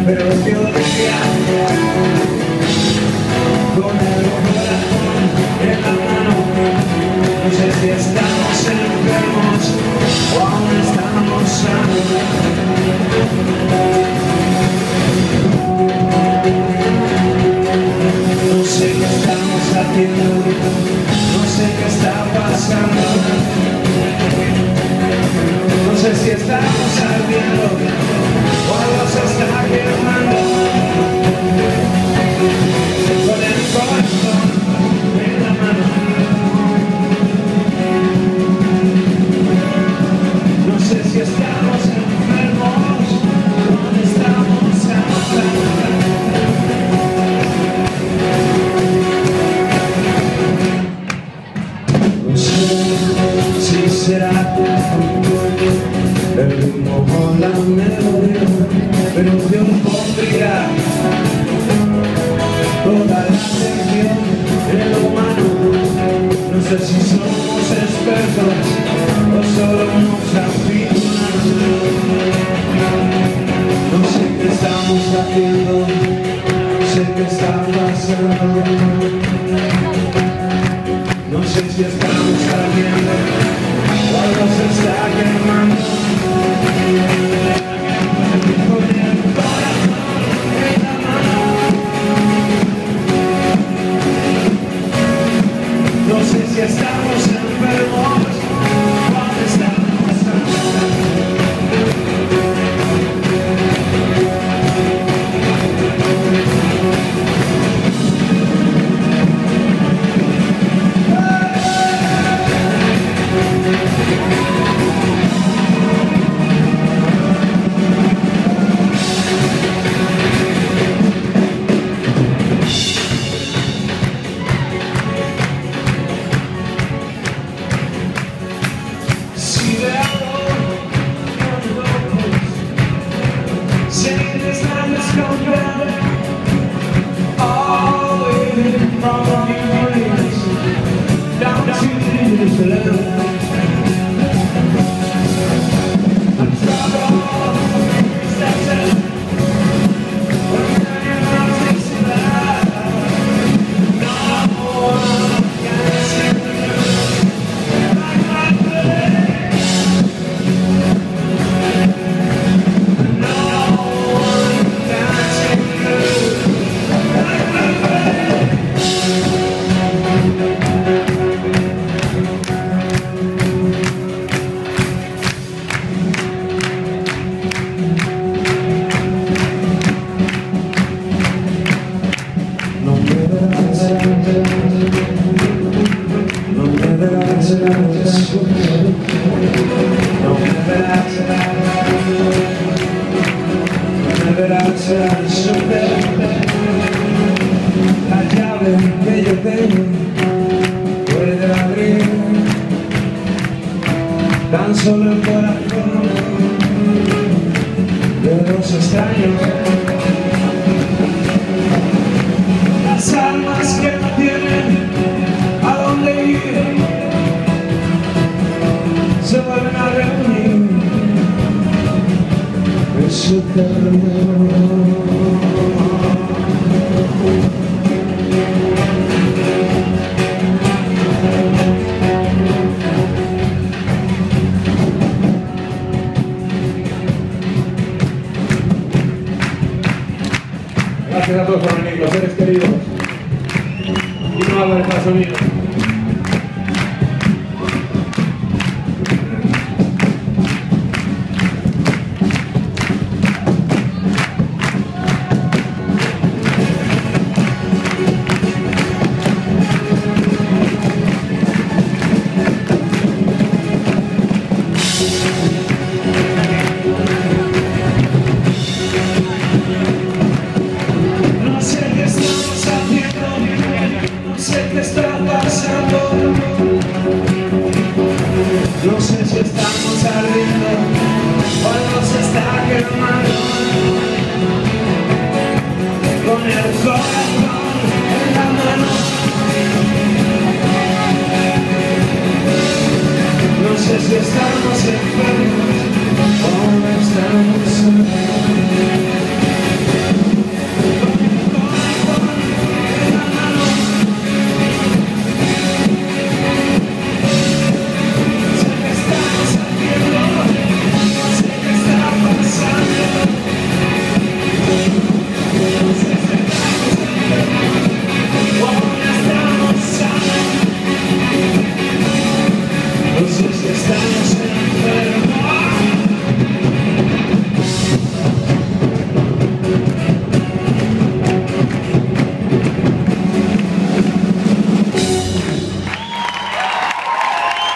pero yo decía con el corazón en la mano. No sé si estamos enfermos o aún estamos sanos. No sé qué estamos haciendo, no sé qué está pasando. No sé si estamos ardiendo o algo se está quemando. Con el corazón en la mano. No sé si estamos enfermos o estamos ahora. No sé si será el ritmo o la melodía, pero yo pondría toda la atención en lo humano. No sé si somos expertos o solo nos aficionamos. No sé qué estamos haciendo, no sé qué está pasando. No sé si estamos ardiendo o algo se está quemando. Con el corazón en la mano. No sé si estamos enfermos o estamos sanos. La llave que yo tengo puede abrir tan solo el corazón de los extraños. Las almas que no tienen a dónde ir se vuelven a reunir en su terreno. Gracias a todos por venir, los seres queridos. Y no haber más sonido.